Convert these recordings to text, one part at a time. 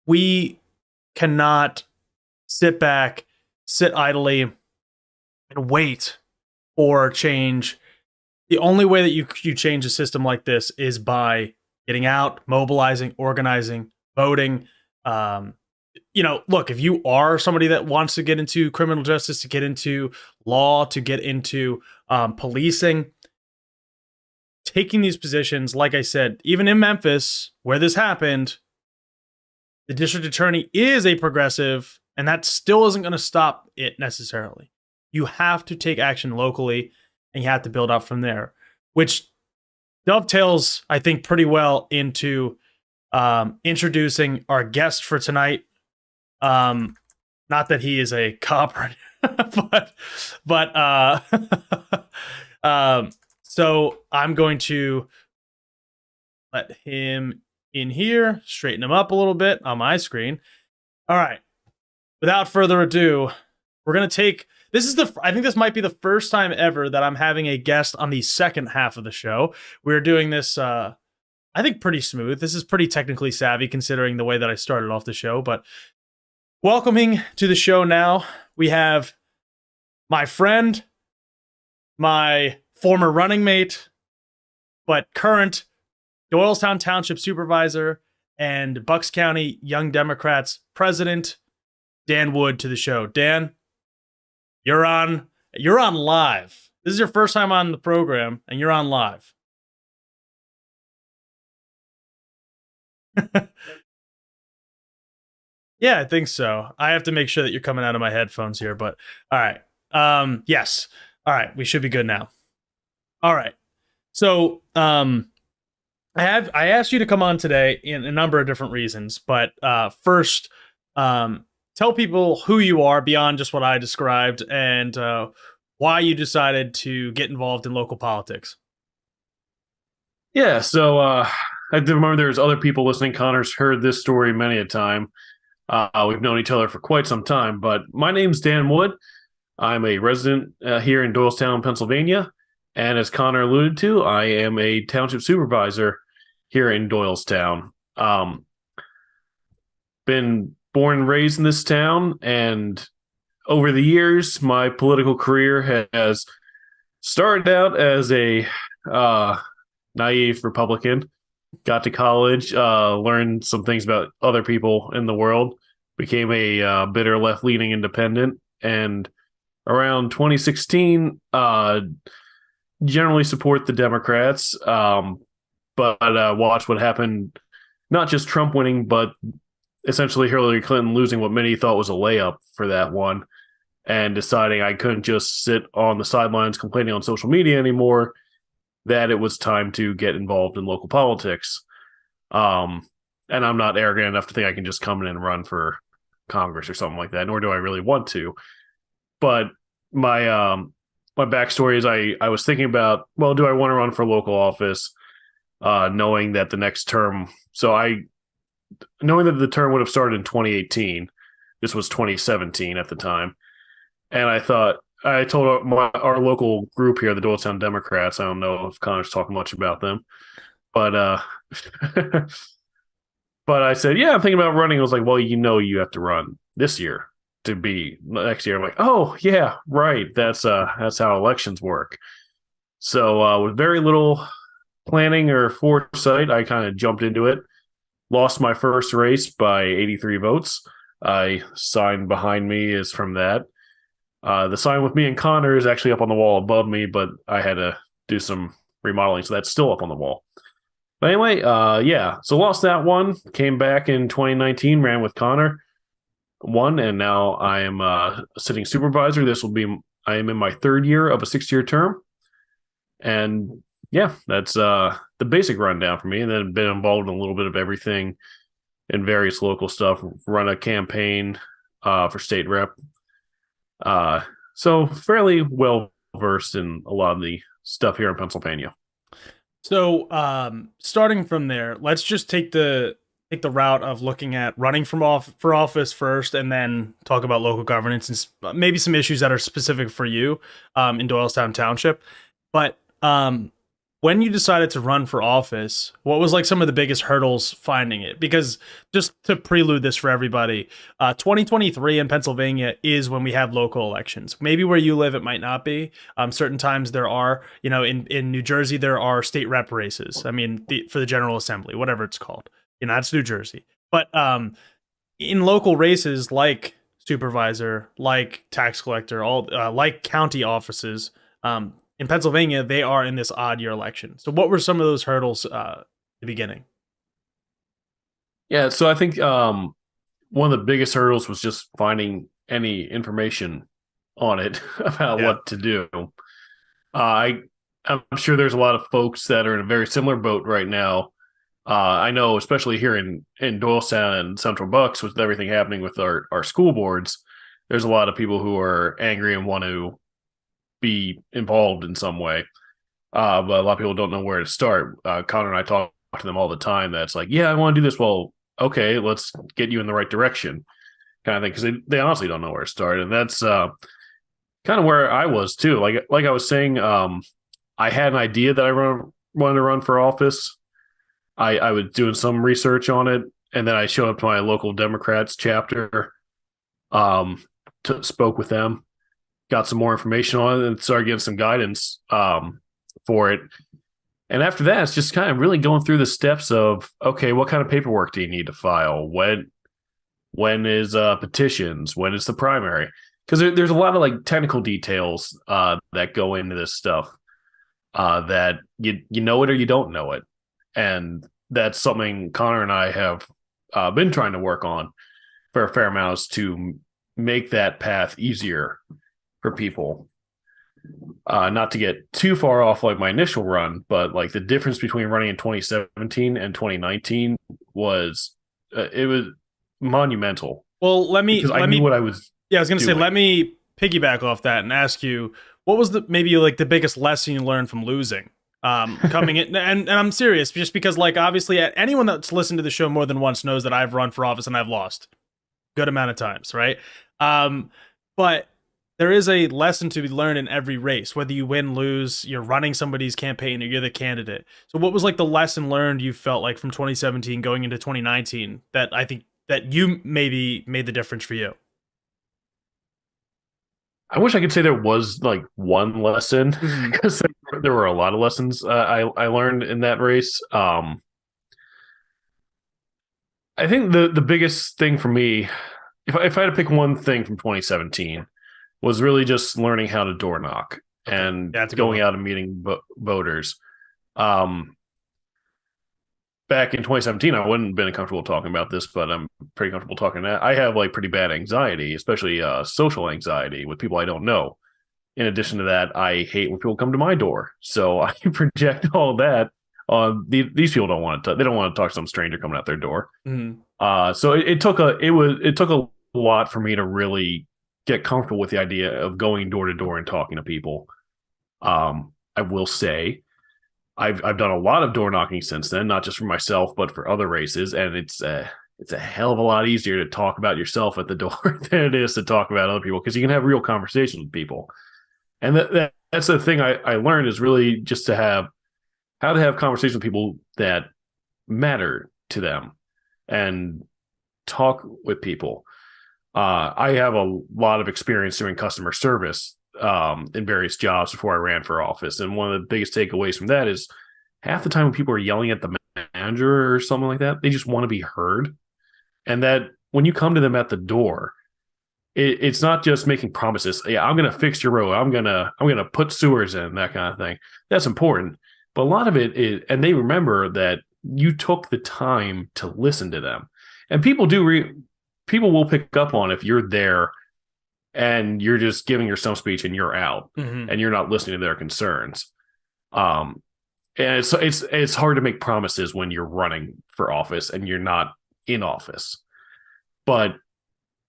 we cannot sit back, sit idly, and wait for change. The only way that you change a system like this is by getting out, mobilizing, organizing, voting. Look, if you are somebody that wants to get into criminal justice, to get into law, to get into policing, taking these positions, like I said, even in Memphis, where this happened, the district attorney is a progressive, and that still isn't going to stop it necessarily. You have to take action locally, and you have to build up from there, which dovetails, I think, pretty well into introducing our guest for tonight. Not that he is a cop, but so I'm going to let him in here, straighten him up a little bit on my screen. All right. Without further ado, we're going to take, I think this might be the first time ever that I'm having a guest on the second half of the show. We're doing this, I think, pretty smooth. This is pretty technically savvy considering the way that I started off the show, but welcoming to the show now, we have my friend, my former running mate, but current Doylestown Township Supervisor and Bucks County Young Democrats President, Dan Wood, to the show. Dan, you're on live. This is your first time on the program, and you're on live. Yeah, I think so. I have to make sure that you're coming out of my headphones here, but all right. Yes. All right, we should be good now. All right. So, I asked you to come on today in a number of different reasons, but first, tell people who you are beyond just what I described, and why you decided to get involved in local politics. Yeah, so I remember there's other people listening. Connor's heard this story many a time. We've known each other for quite some time, but my name's Dan Wood. I'm a resident here in Doylestown, Pennsylvania, and as Connor alluded to, I am a township supervisor here in Doylestown. Been born and raised in this town, and over the years, my political career has started out as a naive Republican. Got to college, learned some things about other people in the world, became a bitter left-leaning independent, and around 2016, generally support the Democrats, but watch what happened, not just Trump winning, but essentially Hillary Clinton losing what many thought was a layup for that one, and deciding I couldn't just sit on the sidelines complaining on social media anymore, that it was time to get involved in local politics. And I'm not arrogant enough to think I can just come in and run for Congress or something like that, nor do I really want to. But my backstory is I was thinking about, well, do I want to run for local office, knowing that the next term, knowing that the term would have started in 2018, this was 2017 at the time, and I told our local group here, the Doylestown Democrats. I don't know if Connor's talking much about them, but but I said, yeah, I'm thinking about running. I was like, well, you have to run this year to be next year. I'm like, oh yeah, right. That's how elections work. So with very little planning or foresight, I kind of jumped into it. Lost my first race by 83 votes. Sign behind me is from that. The sign with me and Connor is actually up on the wall above me, but I had to do some remodeling, so that's still up on the wall. But anyway, so lost that one, came back in 2019, ran with Connor, won, and now I am a sitting supervisor. I am in my third year of a 6-year term. And yeah, that's the basic rundown for me. And then been involved in a little bit of everything in various local stuff, run a campaign for state rep. So fairly well versed in a lot of the stuff here in Pennsylvania. So starting from there, let's just take the route of looking at running for office first, and then talk about local governance and maybe some issues that are specific for you in Doylestown Township. But when you decided to run for office, what was like some of the biggest hurdles finding it? Because just to prelude this for everybody, 2023 in Pennsylvania is when we have local elections. Maybe where you live, it might not be. Certain times there are, in New Jersey, there are state rep races. I mean, for the General Assembly, whatever it's called. That's New Jersey. But in local races like supervisor, like tax collector, all like county offices, in Pennsylvania, they are in this odd year election. So, what were some of those hurdles at the beginning? Yeah, so I think one of the biggest hurdles was just finding any information on it about Yeah. what to do. I I'm sure there's a lot of folks that are in a very similar boat right now. I know, especially here in Doylestown and Central Bucks, with everything happening with our school boards, there's a lot of people who are angry and want to be involved in some way. But a lot of people don't know where to start. Connor and I talk to them all the time. That's like, yeah, I want to do this. Well, okay, let's get you in the right direction, kind of thing. Because they honestly don't know where to start, and that's kind of where I was too. Like I was saying, I had an idea that wanted to run for office. I was doing some research on it, and then I showed up to my local Democrats chapter, spoke with them, got some more information on it, and started getting some guidance for it. And after that, it's just kind of really going through the steps of, okay, what kind of paperwork do you need to file? When is petitions? When is the primary? Because there's a lot of like technical details that go into this stuff that you know it or you don't know it. And that's something Connor and I have been trying to work on for a fair amount, is to make that path easier for people. Not to get too far off like my initial run, but like the difference between running in 2017 and 2019 was it was monumental. Well, Because I knew what I was. Yeah, I was gonna say, doing. let me piggyback off that and ask you, what was maybe like the biggest lesson you learned from losing? Coming in, and I'm serious, just because like obviously anyone that's listened to the show more than once knows that I've run for office and I've lost good amount of times, right? But there is a lesson to be learned in every race, whether you win, lose, you're running somebody's campaign or you're the candidate. So what was like the lesson learned you felt like from 2017 going into 2019 that I think that you maybe made the difference for you? I wish I could say there was like one lesson, Mhm. because there were a lot of lessons I learned in that race. I think the biggest thing for me, if I had to pick one thing from 2017, was really just learning how to door knock Okay. and Yeah, that's a good going one. out and meeting voters. Um, Back in 2017, I wouldn't have been comfortable talking about this, but I'm pretty comfortable talking now. I have like pretty bad anxiety, especially social anxiety with people I don't know. In addition to that, I hate when people come to my door, so I project all that on these people. Don't want to. They don't want to talk to some stranger coming out their door. Mhm. So it took a lot for me to really get comfortable with the idea of going door to door and talking to people. I will say I've done a lot of door knocking since then, not just for myself but for other races, and it's a hell of a lot easier to talk about yourself at the door than it is to talk about other people, because you can have real conversations with people. And that's the thing I learned, is really just to have how to have conversations with people that matter to them and talk with people. I have a lot of experience doing customer service in various jobs before I ran for office. And one of the biggest takeaways from that is half the time when people are yelling at the manager or something like that, they just want to be heard. And that when you come to them at the door, it's not just making promises. Yeah, I'm going to fix your road. I'm gonna put sewers in, that kind of thing. That's important. But a lot of it is, and they remember that you took the time to listen to them. And people will pick up on if you're there and you're just giving your stump speech and you're out Mhm. and you're not listening to their concerns. Um, and it's hard to make promises when you're running for office and you're not in office. But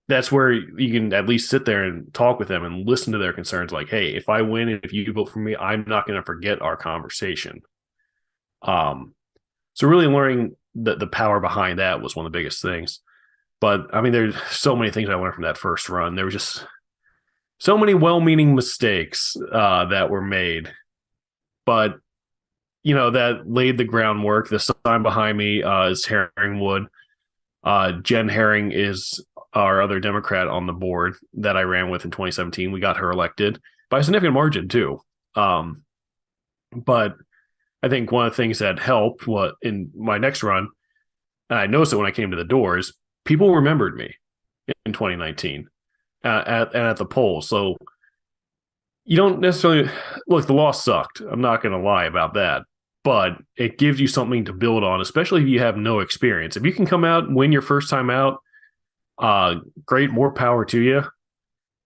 that's where you can at least sit there and talk with them and listen to their concerns. Like, hey, if I win and if you vote for me, I'm not going to forget our conversation. So really learning the power behind that was one of the biggest things. But I mean, there's so many things I learned from that first run. There were just so many well-meaning mistakes that were made, but that laid the groundwork. The sign behind me is Herringwood. Jen Herring is our other Democrat on the board that I ran with in 2017. We got her elected by a significant margin too. But I think one of the things that helped what in my next run, and I noticed it when I came to the doors, people remembered me in 2019 at the polls. So you don't necessarily look, the loss sucked. I'm not going to lie about that, but it gives you something to build on, especially if you have no experience. If you can come out and win your first time out, great, more power to you.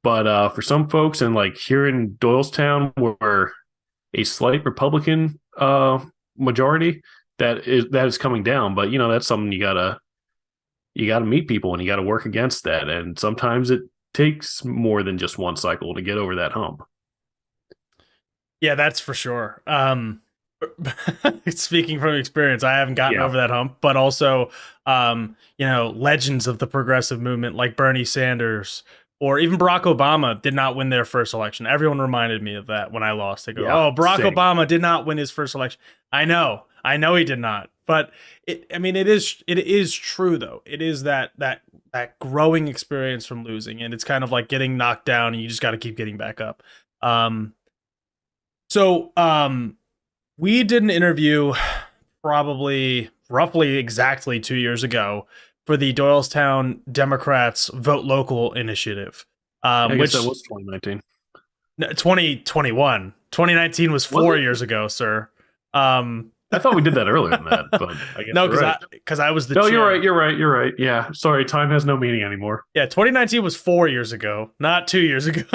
But for some folks, and like here in Doylestown, where a slight Republican majority, that is coming down. But that's something you gotta meet people, and you gotta work against that. And sometimes it takes more than just one cycle to get over that hump. Yeah, that's for sure. Speaking from experience, I haven't gotten over that hump, but also, legends of the progressive movement like Bernie Sanders or even Barack Obama did not win their first election. Everyone reminded me of that when I lost. They go, "Oh, Barack Obama did not win his first election." I know he did not, but it is true though. It is that growing experience from losing, and it's kind of like getting knocked down, and you just got to keep getting back up. We did an interview probably roughly exactly 2 years ago for the Doylestown Democrats Vote Local initiative. Which that was 2019. 2021. 2019 was 4 years ago, sir. I thought we did that earlier than that, but I guess no, because I was the chair. You're right. Yeah, sorry, time has no meaning anymore. Yeah, 2019 was 4 years ago, not 2 years ago.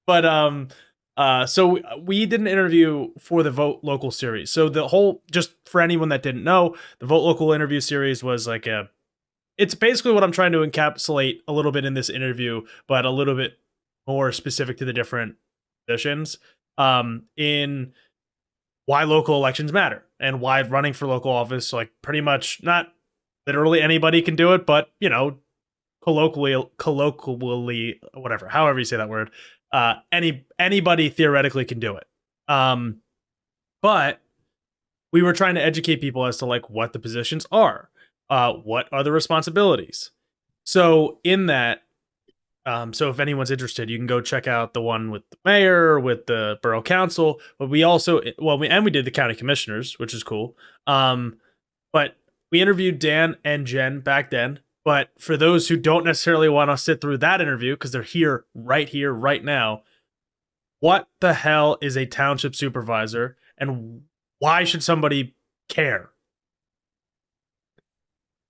But so we did an interview for the Vote Local series. So the whole, just for anyone that didn't know, the Vote Local interview series was like it's basically what I'm trying to encapsulate a little bit in this interview, but a little bit more specific to the different positions in why local elections matter and why running for local office, like pretty much not literally anybody can do it, but colloquially, whatever, however you say that word, anybody theoretically can do it. But we were trying to educate people as to like what the positions are, what are the responsibilities. So in that, so if anyone's interested, you can go check out the one with the mayor, with the borough council. But we also, we did the county commissioners, which is cool. But we interviewed Dan and Jen back then. But for those who don't necessarily want to sit through that interview, because they're here, right now, what the hell is a township supervisor, and why should somebody care?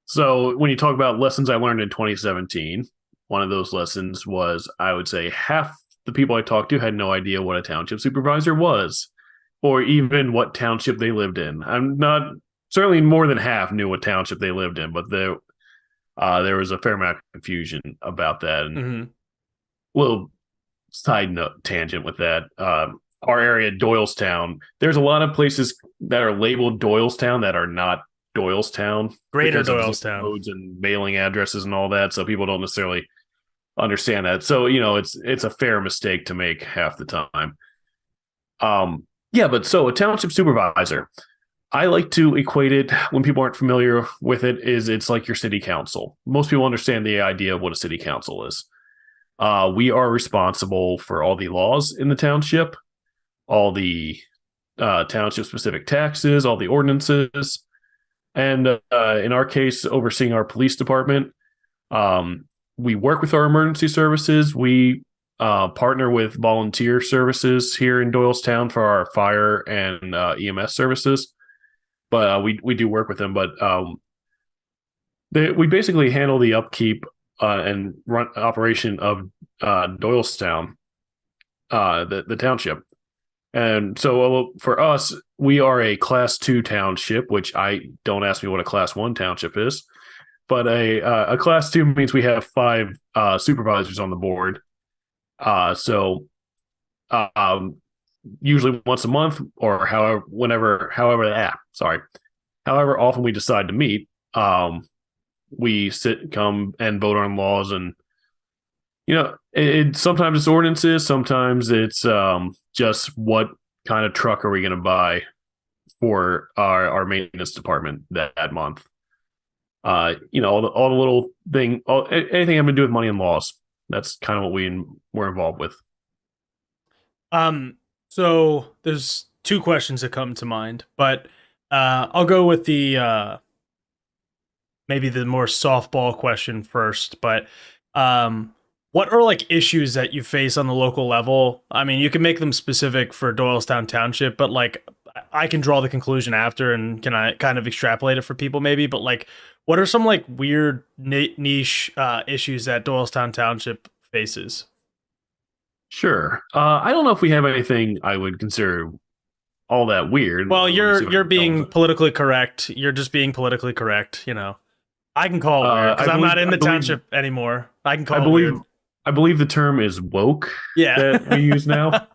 So when you talk about lessons I learned in 2017, one of those lessons was, I would say, half the people I talked to had no idea what a township supervisor was, or even what township they lived in. Certainly more than half knew what township they lived in, but there was a fair amount of confusion about that. And little side note tangent with that. Our area, Doylestown, there's a lot of places that are labeled Doylestown that are not Doylestown. Greater Doylestown. Codes and mailing addresses and all that, so people don't necessarily understand that. So, it's a fair mistake to make half the time. But so a township supervisor, I like to equate it, when people aren't familiar with it, it's like your city council. Most people understand the idea of what a city council is. We are responsible for all the laws in the township, all the township specific taxes, all the ordinances, and in our case, overseeing our police department. We work with our emergency services. We partner with volunteer services here in Doylestown for our fire and EMS services. But we do work with them. But we basically handle the upkeep and run operation of Doylestown, the township. And so for us, we are a Class 2 township, which don't ask me what a Class 1 township is. But a Class 2 means we have 5 supervisors on the board. Usually once a month, or however often we decide to meet, we come and vote on laws. And sometimes it's ordinances, sometimes it's just what kind of truck are we going to buy for our maintenance department that month. All the little thing, anything having to do with money and laws. That's kind of what were involved with. So there's two questions that come to mind, but I'll go with the maybe the more softball question first. But what are like issues that you face on the local level? I mean, you can make them specific for Doylestown Township, but like I can draw the conclusion after, and can I kind of extrapolate it for people maybe? But like, what are some like weird niche issues that Doylestown Township faces? Sure. I don't know if we have anything I would consider all that weird. Well, Let me see what I you're can being tell them. politically correct. You're just being politically correct. You know, I can call it weird because I'm not in the township anymore. I can I call it believe weird. I believe the term is woke Yeah, that we use now.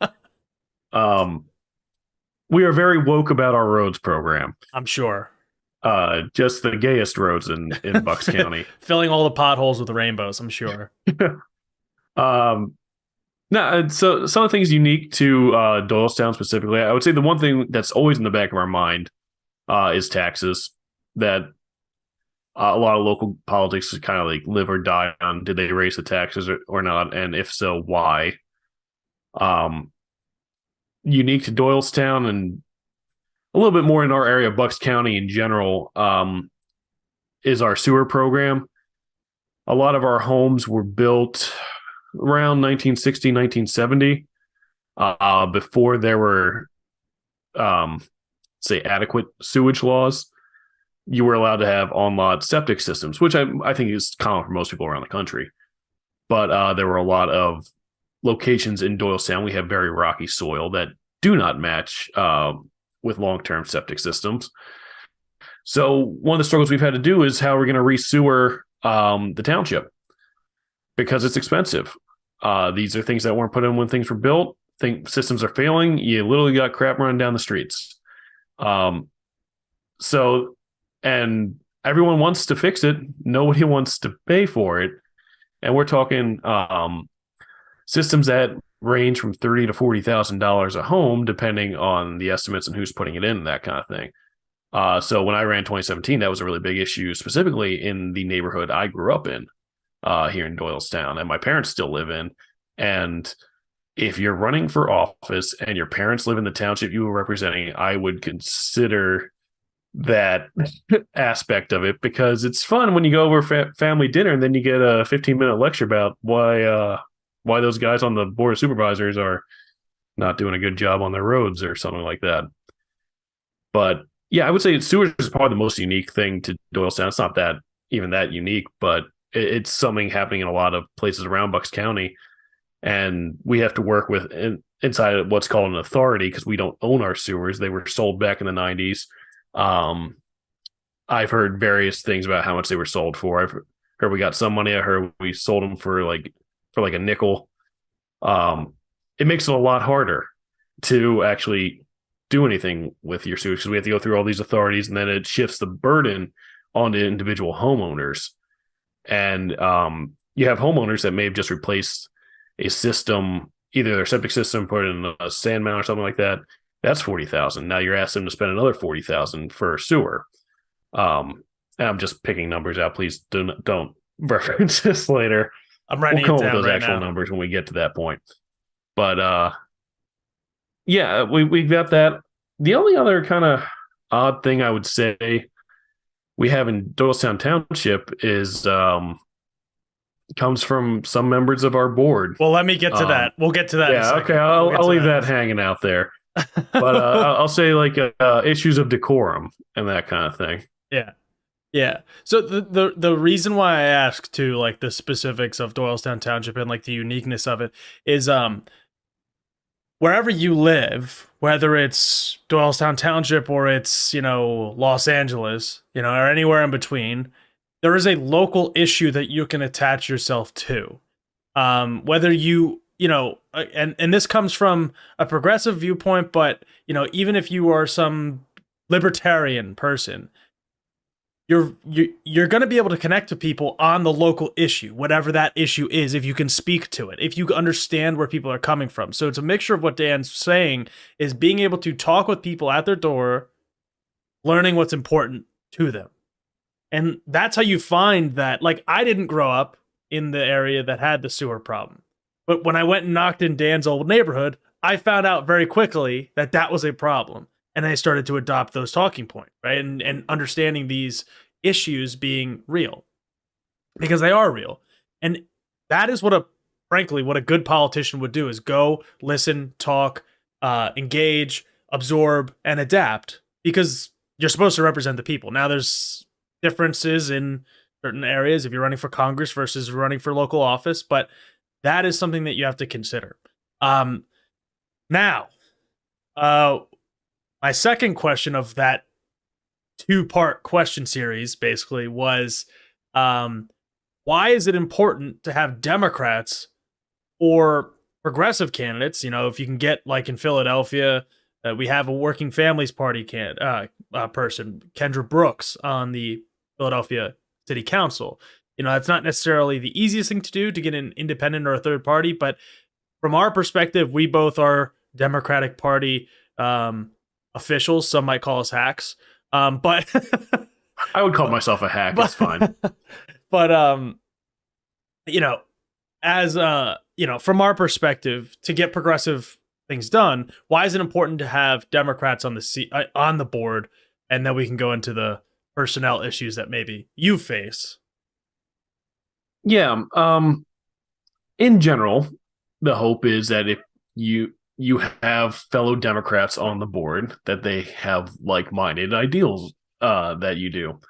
Um, we are very woke about our roads program. I'm sure. Just the gayest roads in Bucks County. Filling all the potholes with rainbows. I'm sure. um, No, so some of the things unique to Doylestown specifically, I would say the one thing that's always in the back of our mind is taxes. That a lot of local politics kind of like live or die on. Did they raise the taxes or not? And if so, why? Um, Unique to Doylestown and a little bit more in our area, Bucks County in general, is our sewer program. A lot of our homes were built around 1960, 1970, before there were, say, adequate sewage laws. You were allowed to have on-lot septic systems, which I think is common for most people around the country. But there were a lot of locations in Doylestown. We have very rocky soil that do not match with long-term septic systems. So one of the struggles we've had to do is how we're going to re-sewer the township, because it's expensive. These are things that weren't put in when things were built. Think systems are failing. You literally got crap running down the streets. And everyone wants to fix it. Nobody wants to pay for it. And we're talking systems that range from $30,000 to $40,000 a home, depending on the estimates and who's putting it in, that kind of thing. So when I ran 2017, that was a really big issue, specifically in the neighborhood I grew up in here in Doylestown, and my parents still live in. And if you're running for office and your parents live in the township you were representing, I would consider that aspect of it, because it's fun when you go over family dinner and then you get a 15-minute lecture about why those guys on the board of supervisors are not doing a good job on their roads or something like that. But yeah, I would say sewage is probably the most unique thing to Doylestown. It's not that even that unique, but it's something happening in a lot of places around Bucks County. And we have to work with inside of what's called an authority, because we don't own our sewers. They were sold back in the 90s. I've heard various things about how much they were sold for. I've heard we got some money. I heard we sold them for like a nickel. It makes it a lot harder to actually do anything with your sewage, because we have to go through all these authorities, and then it shifts the burden onto individual homeowners. And you have homeowners that may have just replaced a system, either their septic system, put in a sand mount or something like that. That's $40,000. Now you're asking them to spend another $40,000 for a sewer. And I'm just picking numbers out. Please don't reference this later. I'm writing We'll come it up with down those right actual now. numbers when we get to that point. But yeah, we got that. The only other kind of odd thing I would say we have in Doylestown Township is comes from some members of our board. Well, let me get to that. We'll get to that. Yeah, okay. I'll leave that hanging out there. But I'll say like issues of decorum and that kind of thing. Yeah. Yeah. So the reason why I asked to like the specifics of Doylestown Township and like the uniqueness of it is wherever you live, whether it's Doylestown Township or it's, Los Angeles, or anywhere in between, there is a local issue that you can attach yourself to. Whether and this comes from a progressive viewpoint, but, even if you are some libertarian person, you're going to be able to connect to people on the local issue, whatever that issue is, if you can speak to it, if you understand where people are coming from. So it's a mixture of what Dan's saying is being able to talk with people at their door, learning what's important to them. And that's how you find that. Like, I didn't grow up in the area that had the sewer problem, but when I went and knocked in Dan's old neighborhood, I found out very quickly that that was a problem. And I started to adopt those talking points, right? And understanding these issues being real, because they are real. And that is frankly, what a good politician would do is go, listen, talk, engage, absorb, and adapt, because you're supposed to represent the people. Now, there's differences in certain areas if you're running for Congress versus running for local office, but that is something that you have to consider. Now, my second question of that two-part question series basically was, why is it important to have Democrats or progressive candidates? You know, if you can get, like in Philadelphia, we have a Working Families Party person, Kendra Brooks, on the Philadelphia City Council. You know, that's not necessarily the easiest thing to do, to get an independent or a third party, but from our perspective, we both are Democratic Party officials. Some might call us hacks, but I would call myself a hack. It's fine. But you know, as you know, from our perspective, to get progressive things done, why is it important to have Democrats on the board, and then we can go into the personnel issues that maybe you face. Yeah. In general, the hope is that if you have fellow Democrats on the board, that they have like-minded ideals that you do.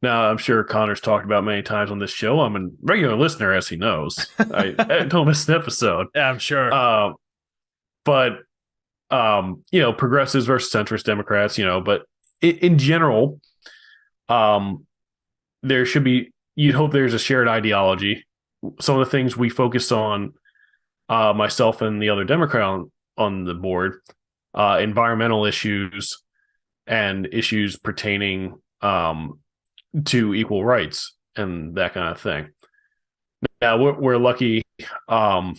Now, I'm sure Connor's talked about many times on this show. I'm a regular listener, as he knows. I don't miss an episode. Yeah, I'm sure. But you know, progressives versus centrist Democrats, you know, but in general, there should be, you'd hope there's a shared ideology. Some of the things we focus on, myself and the other Democrat on the board, environmental issues and issues pertaining to equal rights and that kind of thing. Now, we're lucky. I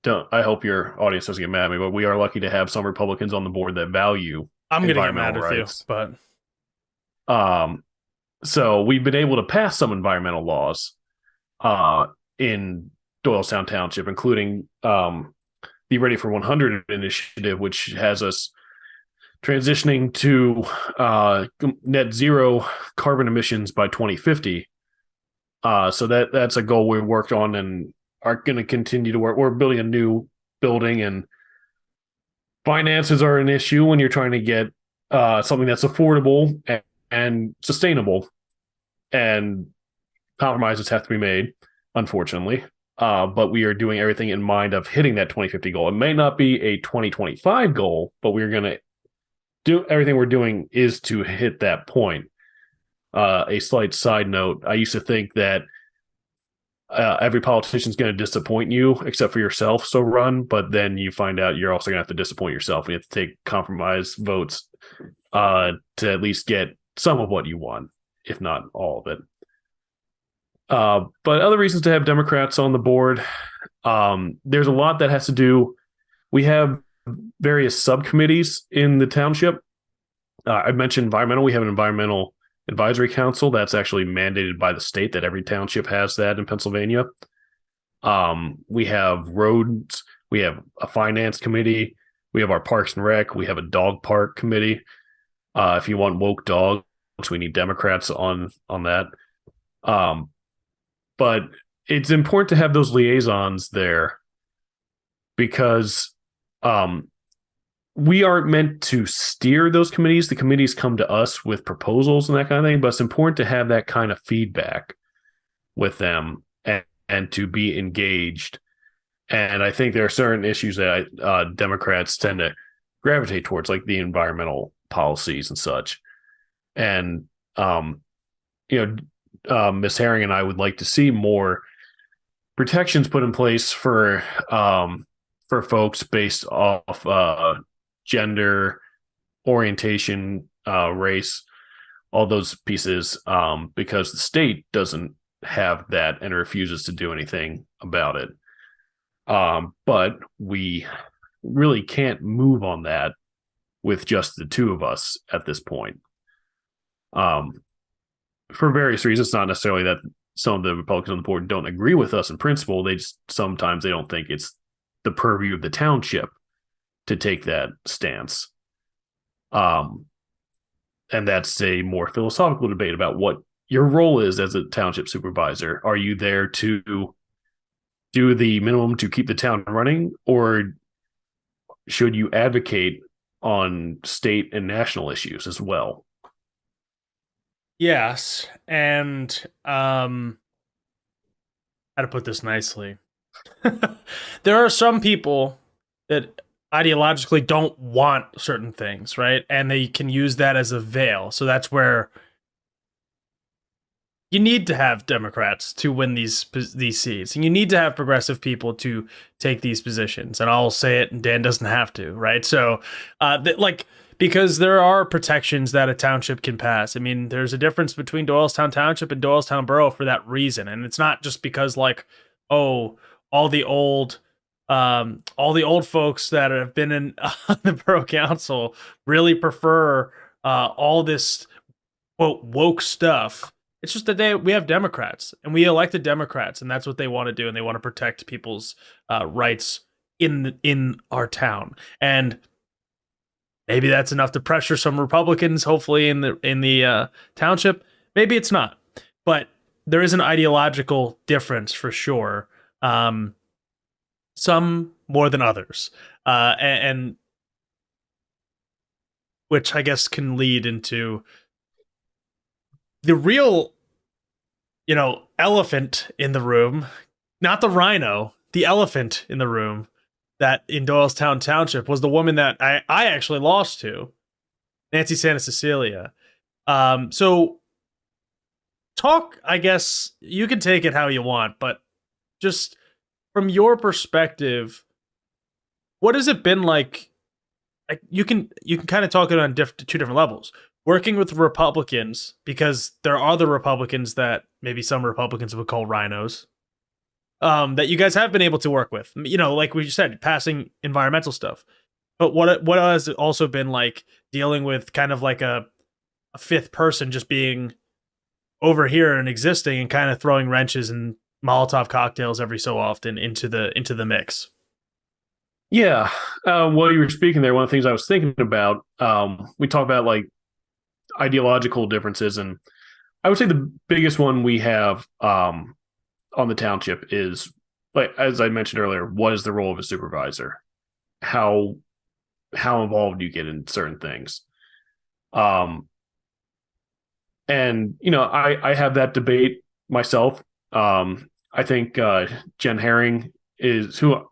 hope your audience doesn't get mad at me, but we are lucky to have some Republicans on the board that value I'm going to get mad rights. with you, but so we've been able to pass some environmental laws in Doylestown Township, including the Ready for 100 initiative, which has us transitioning to net zero carbon emissions by 2050. So that's a goal we worked on and are going to continue to work. We're building a new building, and finances are an issue when you're trying to get something that's affordable and sustainable, and compromises have to be made, unfortunately. But we are doing everything in mind of hitting that 2050 goal. It may not be a 2025 goal, but we're going to do everything we're doing is to hit that point. A slight side note, I used to think that every politician is going to disappoint you except for yourself, so run. But then you find out you're also going to have to disappoint yourself. You have to take compromise votes to at least get some of what you want, if not all of it. But other reasons to have Democrats on the board, there's a lot that has to do. We have various subcommittees in the township. I mentioned environmental. We have an environmental advisory council that's actually mandated by the state, that every township has that in Pennsylvania. We have roads. We have a finance committee. We have our parks and rec. We have a dog park committee. If you want woke dogs, we need Democrats on that. But it's important to have those liaisons there, because we aren't meant to steer those committees. The committees come to us with proposals and that kind of thing, but it's important to have that kind of feedback with them and to be engaged. And I think there are certain issues that Democrats tend to gravitate towards, like the environmental policies and such. And, Ms. Herring and I would like to see more protections put in place for folks based off gender, orientation, race. all those pieces, because the state doesn't have that and refuses to do anything about it. But we really can't move on that with just the two of us at this point. Um, for various reasons. It's not necessarily that some of the Republicans on the board don't agree with us in principle. They just sometimes they don't think it's the purview of the township to take that stance. And that's a more philosophical debate about what your role is as a township supervisor. Are you there to do the minimum to keep the town running, or should you advocate on state and national issues as well? Yes, and how to put this nicely? There are some people that ideologically don't want certain things, right? And they can use that as a veil. So that's where you need to have Democrats to win these seats, and you need to have progressive people to take these positions. And I'll say it, and Dan doesn't have to, right? So, because there are protections that a township can pass. I mean, there's a difference between Doylestown Township and Doylestown Borough for that reason, and it's not just because oh, all the old folks that have been in the borough council really prefer all this quote woke stuff. It's just that we have Democrats, and we elected Democrats, and that's what they want to do, and they want to protect people's rights in our town. And maybe that's enough to pressure some Republicans, hopefully in the township. Maybe it's not, but there is an ideological difference for sure. Some more than others, and which I guess can lead into the real, elephant in the room, not the rhino, the elephant in the room that in Doylestown Township was the woman that I actually lost to, Nancy Santa Cecilia. So talk, I guess you can take it how you want, but just from your perspective, what has it been like? You can kind of talk it on two different levels. Working with Republicans, because there are other Republicans that maybe some Republicans would call rhinos, that you guys have been able to work with. Like we said, passing environmental stuff. But what has it also been like dealing with kind of like a fifth person just being over here and existing and kind of throwing wrenches and Molotov cocktails every so often into the mix? Yeah. While you were speaking there, one of the things I was thinking about, we talk about like ideological differences, and I would say the biggest one we have on the township is, like as I mentioned earlier, what is the role of a supervisor? How involved do you get in certain things? And I have that debate myself. I think Jen Herring is who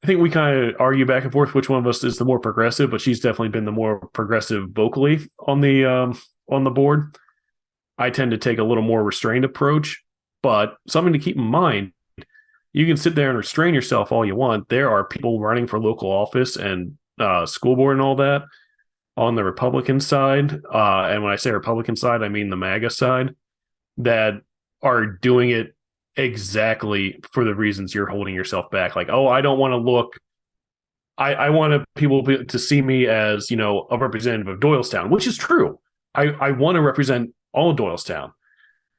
I think we kind of argue back and forth which one of us is the more progressive, but she's definitely been the more progressive vocally on the board. I tend to take a little more restrained approach, but something to keep in mind: you can sit there and restrain yourself all you want. There are people running for local office and school board and all that on the Republican side, and when I say Republican side, I mean the MAGA side, that are doing it exactly for the reasons you're holding yourself back. Like, oh, I don't want to look. I want people to see me as a representative of Doylestown, which is true. I want to represent all of Doylestown.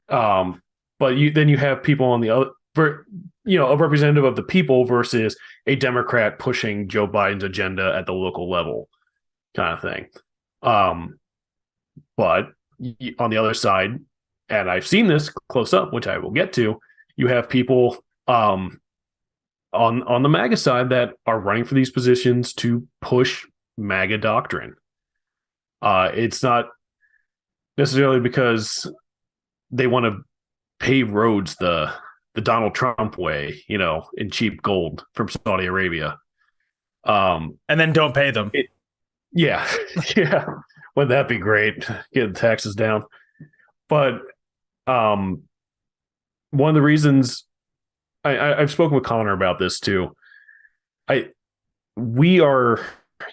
But then you have people on the other, a representative of the people versus a Democrat pushing Joe Biden's agenda at the local level, kind of thing. But on the other side, and I've seen this close up, which I will get to, you have people on the MAGA side that are running for these positions to push MAGA doctrine. It's not necessarily because they want to pave roads the Donald Trump way, in cheap gold from Saudi Arabia. And then don't pay them. Yeah. Wouldn't that be great? Get the taxes down. But one of the reasons I've spoken with Connor about this too. We are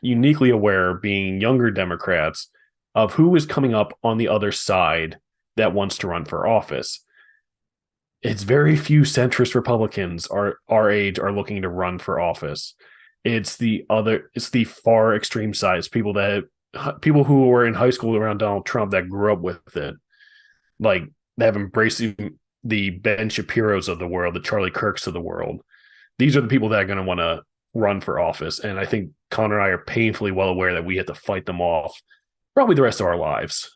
uniquely aware, being younger Democrats, of who is coming up on the other side that wants to run for office. It's very few centrist Republicans our age are looking to run for office. It's the far extreme sides, people who were in high school around Donald Trump that grew up with it, like they have embraced the Ben Shapiro's of the world, the Charlie Kirks of the world. These are the people that are going to want to run for office, and I think Connor and I are painfully well aware that we have to fight them off probably the rest of our lives,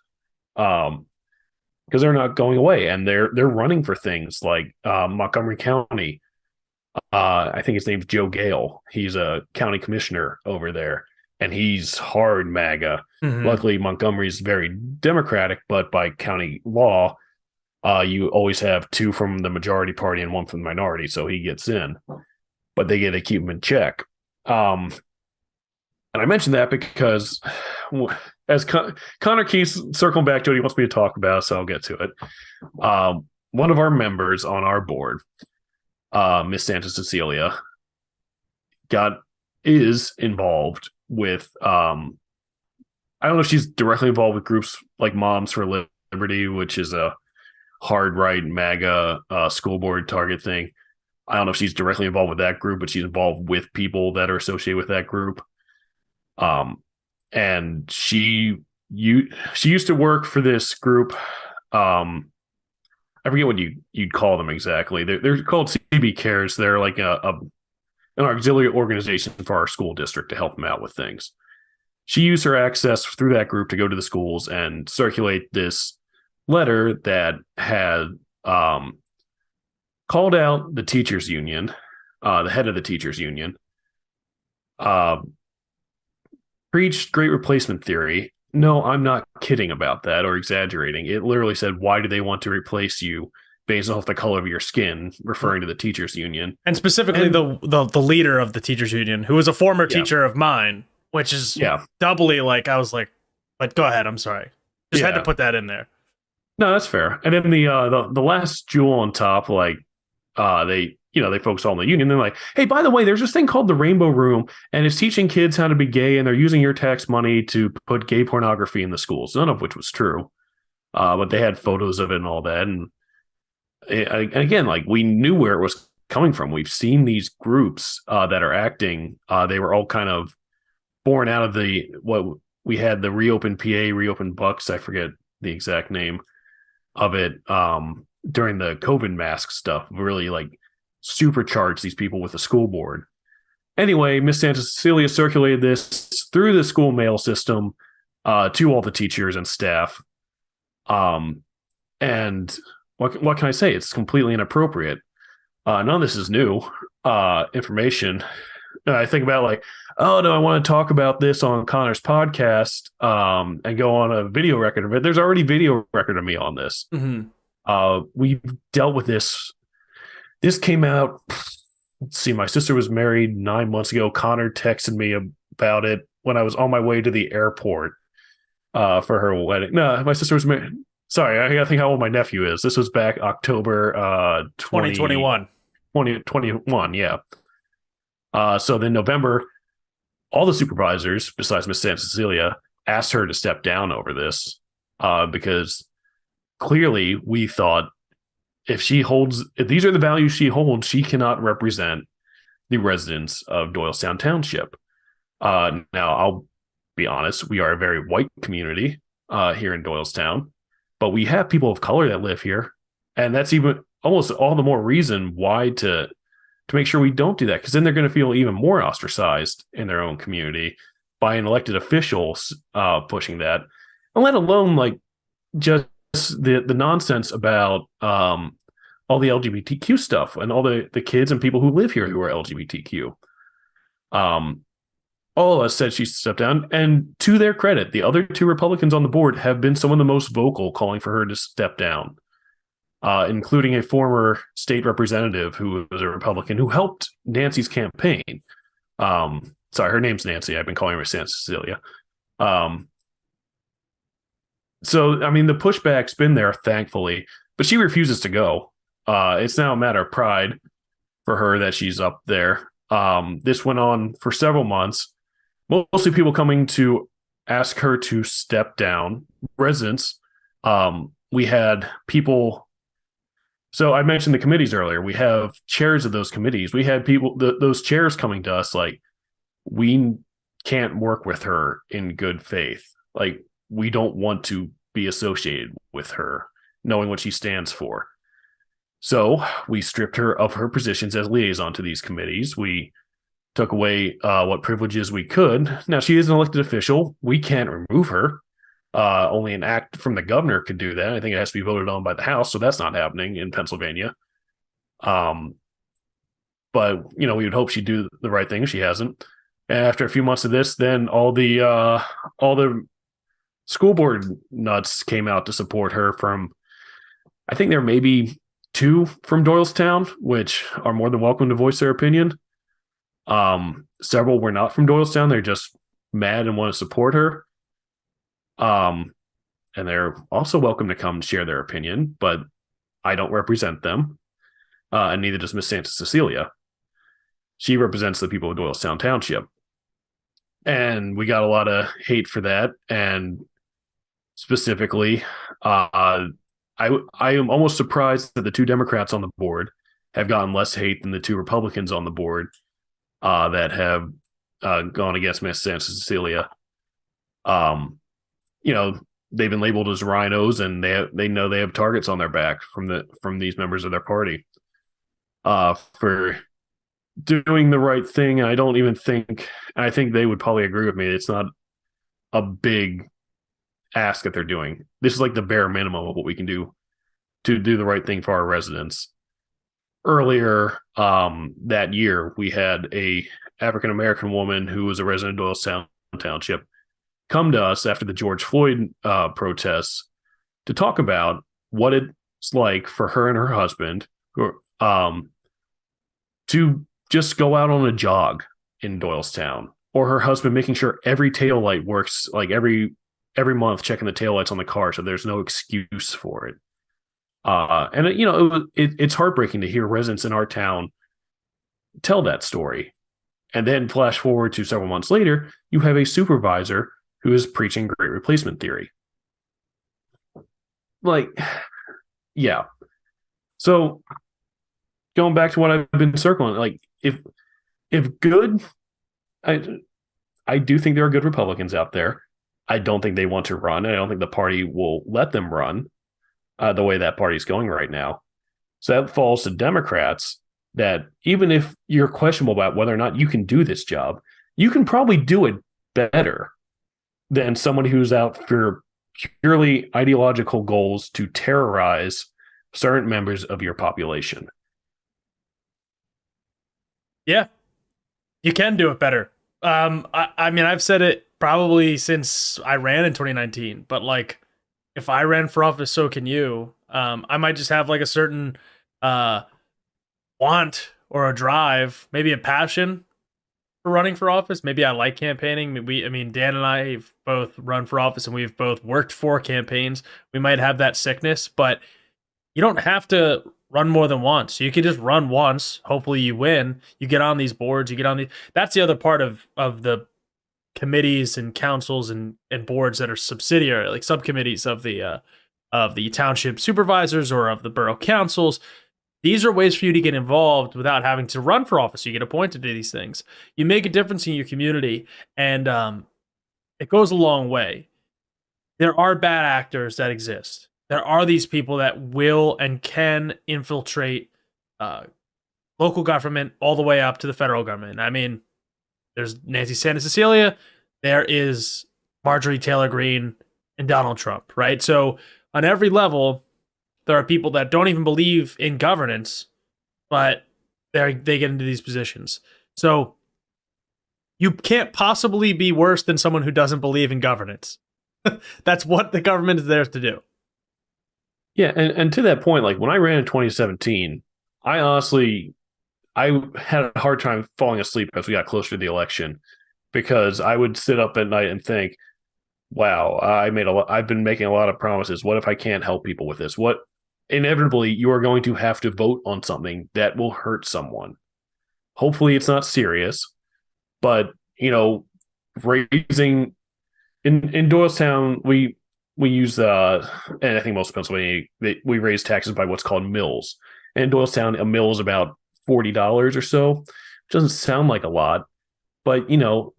because they're not going away, and they're running for things like Montgomery County. I think his name's Joe Gale. He's a county commissioner over there, and he's hard MAGA. Mhm. Luckily, Montgomery's very Democratic, but by county law, you always have two from the majority party and one from the minority, so he gets in. But they get to keep him in check. And I mentioned that because as Connor keeps circling back to what he wants me to talk about, so I'll get to it. One of our members on our board, Miss Santa Cecilia, is involved with I don't know if she's directly involved with groups like Moms for Liberty, which is a hard right MAGA school board target thing. I don't know if she's directly involved with that group, but she's involved with people that are associated with that group. And she used to work for this group. I forget what you'd call them exactly. They're called CB Cares. They're like an auxiliary organization for our school district to help them out with things. She used her access through that group to go to the schools and circulate this letter that had called out the teachers union, the head of the teachers union, preached great replacement theory. No, I'm not kidding about that or exaggerating. It literally said, why do they want to replace you based off the color of your skin, referring to the teachers union. And specifically the leader of the teachers union, who was a former teacher of mine, which is doubly like, I was like, but go ahead, I'm sorry. Just had to put that in there. No, that's fair. And then the last jewel on top, like they focus on the union. They're like, hey, by the way, there's this thing called the Rainbow Room, and it's teaching kids how to be gay, and they're using your tax money to put gay pornography in the schools. None of which was true, but they had photos of it and all that. And again, like, we knew where it was coming from. We've seen these groups that are acting. They were all kind of born out of what we had, the Reopen PA, Reopen Bucks. I forget the exact name of it, during the COVID mask stuff, really like supercharged these people with the school board. Anyway, Miss Santa Cecilia circulated this through the school mail system to all the teachers and staff. And what can I say? It's completely inappropriate. None of this is new information. I think about like, oh no, I want to talk about this on Connor's podcast and go on a video record of it. There's already video record of me on this. Mm-hmm. We've dealt with this. This came out, let's see, my sister was married 9 months ago. Connor texted me about it when I was on my way to the airport for her wedding. No, my sister was married. Sorry, I gotta think how old my nephew is. This was back October 2021. 2021, yeah. So then November, all the supervisors, besides Miss Santa Cecilia, asked her to step down over this because clearly we thought if these are the values she holds, she cannot represent the residents of Doylestown Township. Now, I'll be honest, we are a very white community here in Doylestown, but we have people of color that live here. And that's even almost all the more reason why to make sure we don't do that, because then they're going to feel even more ostracized in their own community by an elected officials pushing that, and let alone like just the nonsense about all the LGBTQ stuff and all the kids and people who live here who are LGBTQ. All of us said she stepped down, and to their credit, the other two Republicans on the board have been some of the most vocal calling for her to step down. Including a former state representative who was a Republican who helped Nancy's campaign. Sorry, her name's Nancy. I've been calling her Santa Cecilia. So, I mean, the pushback's been there, thankfully, but she refuses to go. It's now a matter of pride for her that she's up there. This went on for several months, mostly people coming to ask her to step down. Residents, we had people. So I mentioned the committees earlier. We have chairs of those committees. We had people, those chairs coming to us like, we can't work with her in good faith. Like, we don't want to be associated with her, knowing what she stands for. So we stripped her of her positions as liaison to these committees. We took away what privileges we could. Now, she is an elected official. We can't remove her. Only an act from the governor could do that. I think it has to be voted on by the House, so that's not happening in Pennsylvania. But we would hope she'd do the right thing. She hasn't. And after a few months of this, then all the school board nuts came out to support her. From, I think there may be 2 from Doylestown, which are more than welcome to voice their opinion. Several were not from Doylestown. They're just mad and want to support her. And they're also welcome to come share their opinion, but I don't represent them. And neither does Miss Santa Cecilia. She represents the people of Doylestown Township. And we got a lot of hate for that. And specifically, I am almost surprised that the 2 Democrats on the board have gotten less hate than the 2 Republicans on the board that have gone against Miss Santa Cecilia. They've been labeled as rhinos, and they know they have targets on their back from these members of their party for doing the right thing. And I think they would probably agree with me. It's not a big ask that they're doing. This is like the bare minimum of what we can do to do the right thing for our residents. Earlier that year, we had a African-American woman who was a resident of Doylestown Township come to us after the George Floyd protests to talk about what it's like for her and her husband to just go out on a jog in Doylestown, or her husband making sure every taillight works, like every month, checking the taillights on the car so there's no excuse for it. And it's heartbreaking to hear residents in our town tell that story. And then flash forward to several months later, you have a supervisor who is preaching great replacement theory. Like, yeah. So going back to what I've been circling, like, if good, I do think there are good Republicans out there. I don't think they want to run. I don't think the party will let them run the way that party's going right now. So that falls to Democrats, that even if you're questionable about whether or not you can do this job, you can probably do it better than somebody who's out for purely ideological goals to terrorize certain members of your population. Yeah, you can do it better. I mean, I've said it probably since I ran in 2019, but like, if I ran for office, so can you. I might just have like a certain want or a drive, maybe a passion for running for office. Maybe I like campaigning. Dan and I have both run for office, and we've both worked for campaigns. We might have that sickness, but you don't have to run more than once. You can just run once. Hopefully you win. You get on these boards. That's the other part of the committees and councils and boards that are subsidiary, like subcommittees of the township supervisors or of the borough councils. These are ways for you to get involved without having to run for office. You get appointed to these things. You make a difference in your community, and it goes a long way. There are bad actors that exist. There are these people that will and can infiltrate local government all the way up to the federal government. I mean, there's Nancy Santa Cecilia, there is Marjorie Taylor Greene, and Donald Trump, right? So on every level, there are people that don't even believe in governance, but they get into these positions. So you can't possibly be worse than someone who doesn't believe in governance. That's what the government is there to do. Yeah, and to that point, like when I ran in 2017, I had a hard time falling asleep as we got closer to the election, because I would sit up at night and think, wow, I've been making a lot of promises. What if I can't help people with this? What inevitably you are going to have to vote on something that will hurt someone. Hopefully it's not serious, but raising in Doylestown, we use and I think most of Pennsylvania we raise taxes by what's called mills. And in Doylestown, a mill is about $40 or so. Which doesn't sound like a lot, but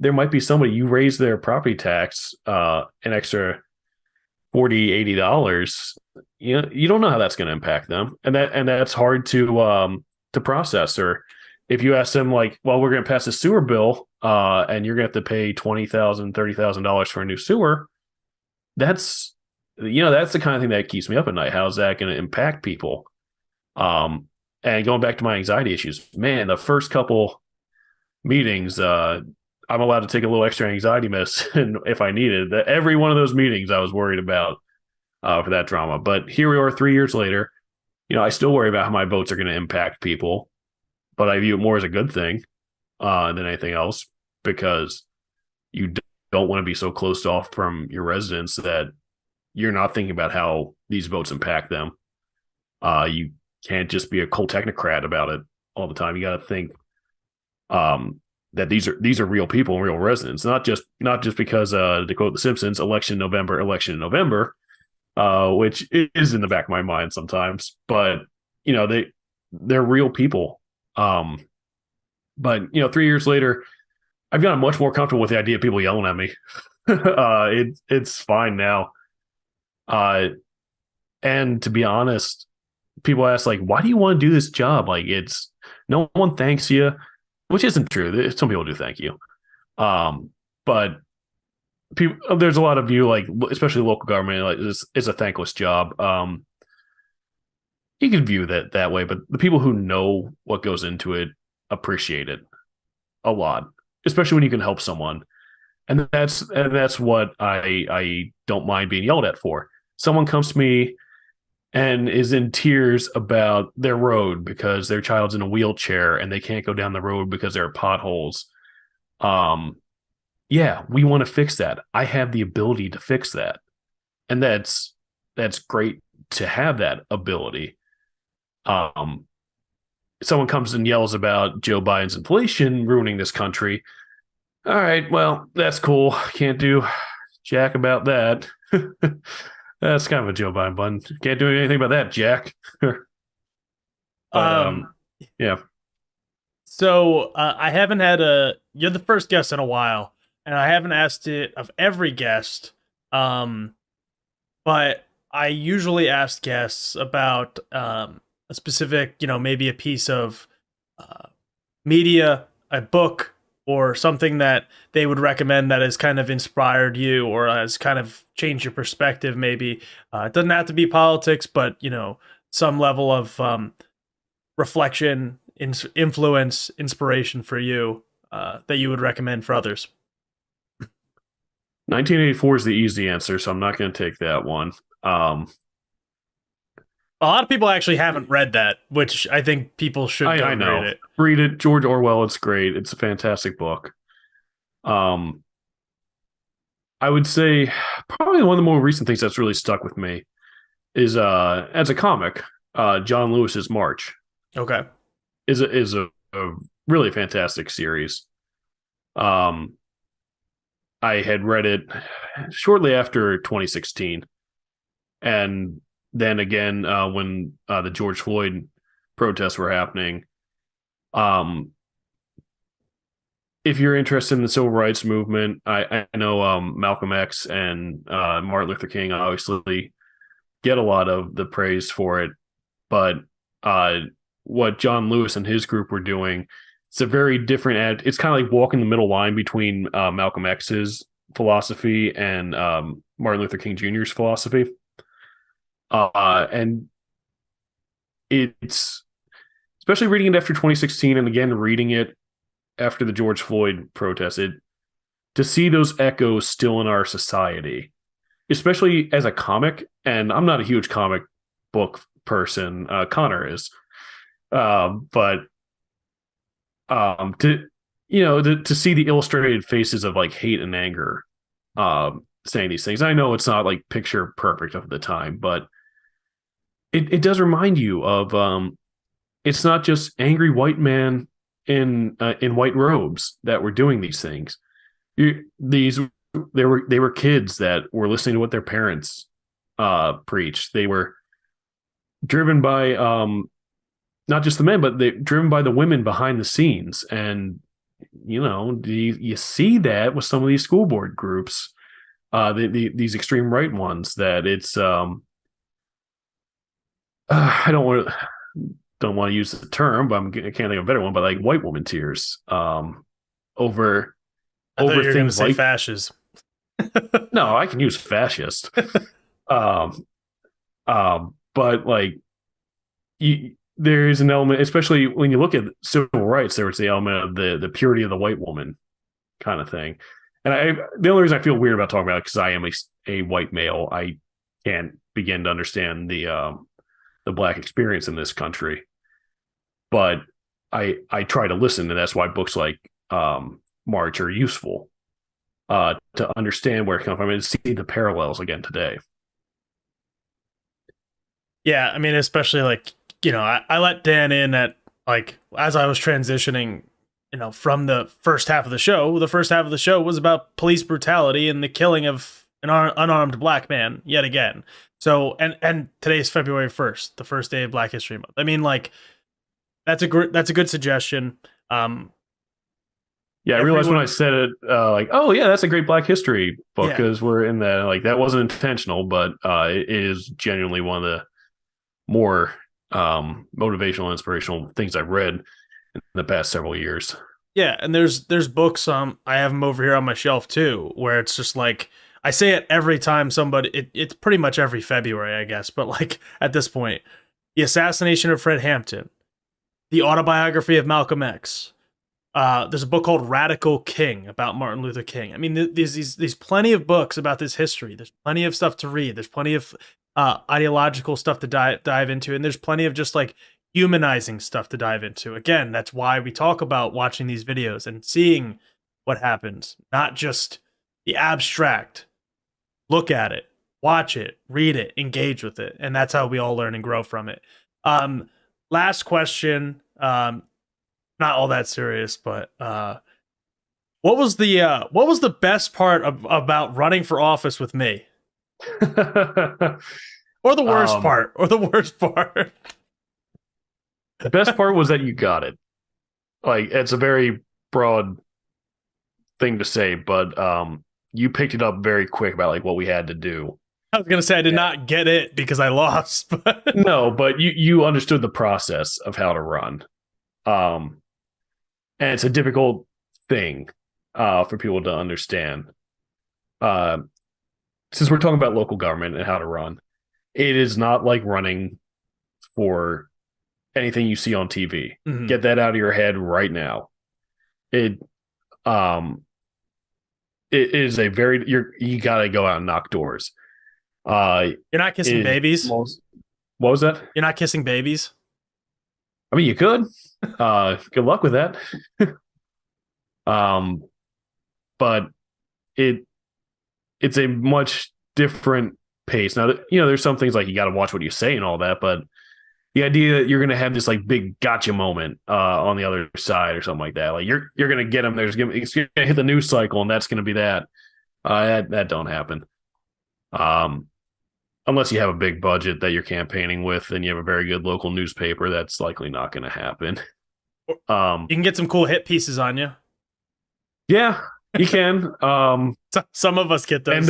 there might be somebody you raise their property tax an extra 40, $80. You don't know how that's going to impact them, and that's hard to process. Or if you ask them like, well, we're going to pass a sewer bill, and you're going to have to pay $20,000, $30,000 for a new sewer. That's the kind of thing that keeps me up at night. How's that going to impact people? And going back to my anxiety issues, man, the first couple meetings, I'm allowed to take a little extra anxiety medicine if I needed. That every one of those meetings, I was worried about for that drama. But here we are, 3 years later. I still worry about how my votes are going to impact people, but I view it more as a good thing than anything else, because you don't want to be so closed off from your residents that you're not thinking about how these votes impact them. You can't just be a cold technocrat about it all the time. You got to think that these are real people and real residents, not just because to quote The Simpsons, election in November, which is in the back of my mind sometimes. But they're real people. But 3 years later, I've gotten much more comfortable with the idea of people yelling at me. It's fine now. And to be honest, people ask like, why do you want to do this job? Like, it's no one thanks you, which isn't true. Some people do thank you. But there's a lot of you, like, especially local government, like this is a thankless job. You can view that way, but the people who know what goes into it appreciate it a lot, especially when you can help someone. And that's what I don't mind being yelled at for. Someone comes to me and is in tears about their road because their child's in a wheelchair and they can't go down the road because there are potholes. Yeah, we want to fix that. I have the ability to fix that. And that's great to have that ability. Someone comes and yells about Joe Biden's inflation ruining this country. All right, well, that's cool. Can't do jack about that. That's kind of a Joe Biden button. Can't do anything about that, Jack. But yeah. So I haven't had you're the first guest in a while, and I haven't asked it of every guest. But I usually ask guests about a specific, maybe a piece of media, a book, or something that they would recommend that has kind of inspired you or has kind of changed your perspective, maybe. It doesn't have to be politics, but, some level of reflection, influence, inspiration for you that you would recommend for others. 1984 is the easy answer, so I'm not going to take that one. A lot of people actually haven't read that, which I think people should I know. read it. Read it. George Orwell. It's great. It's a fantastic book. I would say probably one of the more recent things that's really stuck with me is as a comic, John Lewis's March. Okay. Is a really fantastic series. I had read it shortly after 2016, and then again when the George Floyd protests were happening. If you're interested in the civil rights movement, I know Malcolm X and Martin Luther King obviously get a lot of the praise for it, but what John Lewis and his group were doing, it's a very different it's kind of like walking the middle line between Malcolm X's philosophy and Martin Luther King Jr.'s philosophy. And it's especially reading it after 2016 and again reading it after the George Floyd protest, to see those echoes still in our society, especially as a comic. And I'm not a huge comic book person. Connor is, but to see the illustrated faces of like hate and anger, saying these things. I know it's not like picture perfect of the time, but it does remind you of it's not just angry white man in white robes that were doing these these they were kids that were listening to what their parents preached. They were driven by not just the men, but they driven by the women behind the scenes. And you see that with some of these school board groups, these extreme right ones, that it's I don't want to use the term, but I can't think of a better one. But like white woman tears over I thought you were going to things say like fascist. no, I can use fascist. um, but like there is an element, especially when you look at civil rights, there was the element of the purity of the white woman kind of thing. And the only reason I feel weird about talking about it because I am a white male, I can't begin to understand the black experience in this country. But I try to listen, and that's why books like March are useful to understand where it comes from and see the parallels again today. Yeah, I mean, especially like, I let Dan in at, like, as I was transitioning, from the first half of the show. The first half of the show was about police brutality and the killing of an unarmed black man yet again. So, and today's February 1st, the first day of Black History Month. I mean, like, that's a good suggestion. Yeah, I realized when I said it, like, oh yeah, that's a great Black History book because we're in that. Like, that wasn't intentional, but it is genuinely one of the more motivational, inspirational things I've read in the past several years. Yeah, and there's books. I have them over here on my shelf too, where it's just like I say it every time somebody. It's pretty much every February, I guess. But like at this point, the assassination of Fred Hampton, the autobiography of Malcolm X. There's a book called Radical King about Martin Luther King. I mean, there's plenty of books about this history. There's plenty of stuff to read. There's plenty of ideological stuff to dive into, and there's plenty of just like humanizing stuff to dive into. Again, that's why we talk about watching these videos and seeing what happens, not just the abstract. Look at it, watch it, read it, engage with it, and that's how we all learn and grow from it. Last question. Not all that serious, but what was the best part about running for office with me? Or the worst part? Or the worst part? The best part was that you got it. Like, it's a very broad thing to say, but you picked it up very quick about like what we had to do. I was gonna say I did not get it because I lost. But no, but you understood the process of how to run. And it's a difficult thing for people to understand. Since we're talking about local government and how to run, it is not like running for anything you see on TV. Mm-hmm. Get that out of your head right now. It is a very you gotta go out and knock doors. You're not kissing babies. What was that? You're not kissing babies. I mean, you could. Good luck with that. But it's a much different pace. Now, there's some things like you got to watch what you say and all that, but the idea that you're going to have this like big gotcha moment on the other side or something like that, like you're going to get them. It's going to hit the news cycle, and that's going to be that. That don't happen. Unless you have a big budget that you're campaigning with and you have a very good local newspaper, that's likely not going to happen. You can get some cool hit pieces on you. Yeah, you can. Some of us get those.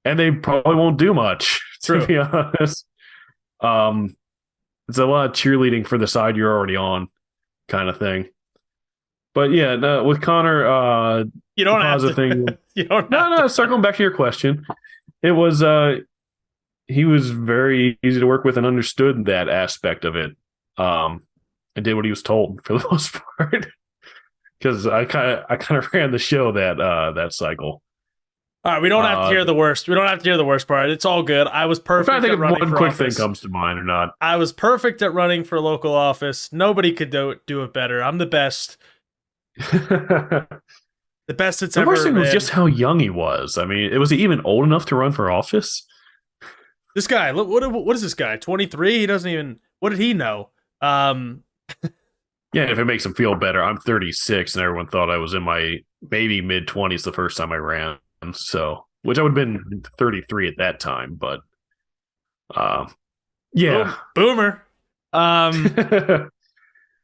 And they probably won't do much, True. To be honest. It's a lot of cheerleading for the side you're already on kind of thing. But yeah, no, with Connor, you don't have to. Thing, you don't no, circling back to your question. It was he was very easy to work with and understood that aspect of it. And did what he was told for the most part. Because I kind of ran the show that cycle. All right, we don't have to hear the worst. We don't have to hear the worst part. It's all good. I was perfect. I'm trying to think if one quick thing comes to mind or not. I was perfect at running for local office. Nobody could do it better. I'm the best. The best it's ever been. The worst thing was just how young he was. I mean, was he even old enough to run for office? This guy, look, what is this guy? 23? He doesn't even. What did he know? Yeah, if it makes him feel better, I'm 36, and everyone thought I was in my maybe mid-20s the first time I ran. So, which I would have been 33 at that time, but yeah. Boomer. Elder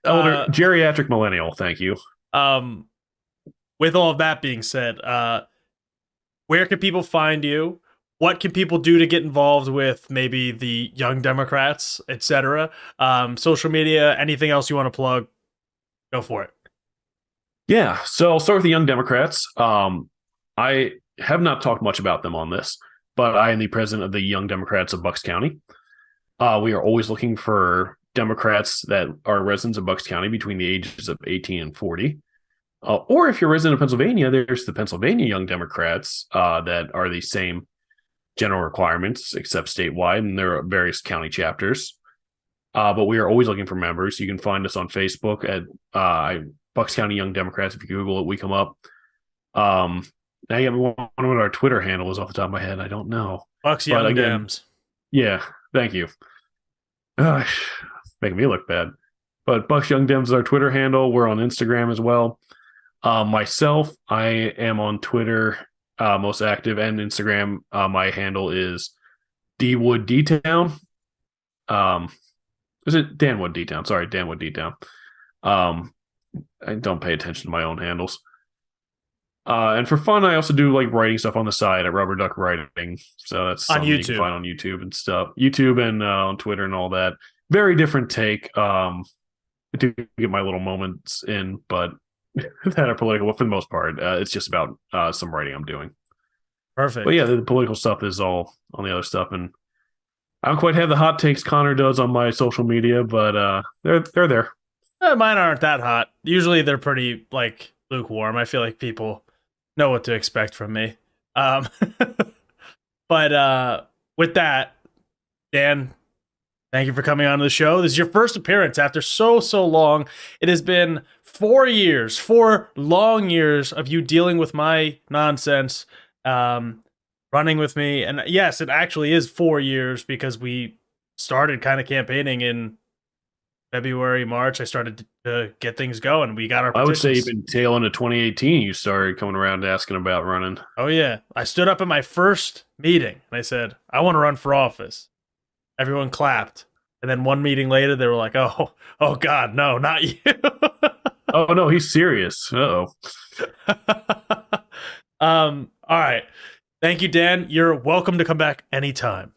geriatric millennial, thank you. With all of that being said, where can people find you? What can people do to get involved with maybe the Young Democrats, etc.? Social media, anything else you want to plug? Go for it. Yeah, so I'll start with the Young Democrats. I have not talked much about them on this, but I am the president of the Young Democrats of Bucks County. We are always looking for Democrats that are residents of Bucks County between the ages of 18 and 40. Or if you're a resident of Pennsylvania, there's the Pennsylvania Young Democrats that are the same general requirements except statewide, and there are various county chapters. But we are always looking for members. You can find us on Facebook at Bucks County Young Democrats. If you Google it, we come up. Now you have one of our Twitter handles off the top of my head. I don't know. Bucks Young Dems. Yeah, thank you. Making me look bad. But Bucks Young Dems is our Twitter handle. We're on Instagram as well. Myself, I am on Twitter, most active, and Instagram. My handle is DWood DTown. Is it Danwood DTown? Sorry, Danwood DTown. I don't pay attention to my own handles. And for fun, I also do like writing stuff on the side at Rubber Duck Writing. So that's on something YouTube. You can find on YouTube and stuff. YouTube and on Twitter and all that. Very different take. I do get my little moments in, but that are political. But for the most part, it's just about some writing I'm doing. Perfect. But yeah, the political stuff is all on the other stuff, and I don't quite have the hot takes Connor does on my social media, but they're there. Mine aren't that hot. Usually they're pretty like lukewarm. I feel like people know what to expect from me. But with that, Dan, thank you for coming on the show. This is your first appearance after so long. It has been 4 years, 4 long years of you dealing with my nonsense, running with me. And yes, it actually is 4 years because we started kind of campaigning in February, March. I started to get things going. We got our petitions. I would say even tail into 2018, you started coming around asking about running. Oh, yeah. I stood up at my first meeting and I said, I want to run for office. Everyone clapped. And then one meeting later, they were like, oh God, no, not you. Oh, no, he's serious. Uh-oh. All right. Thank you, Dan. You're welcome to come back anytime.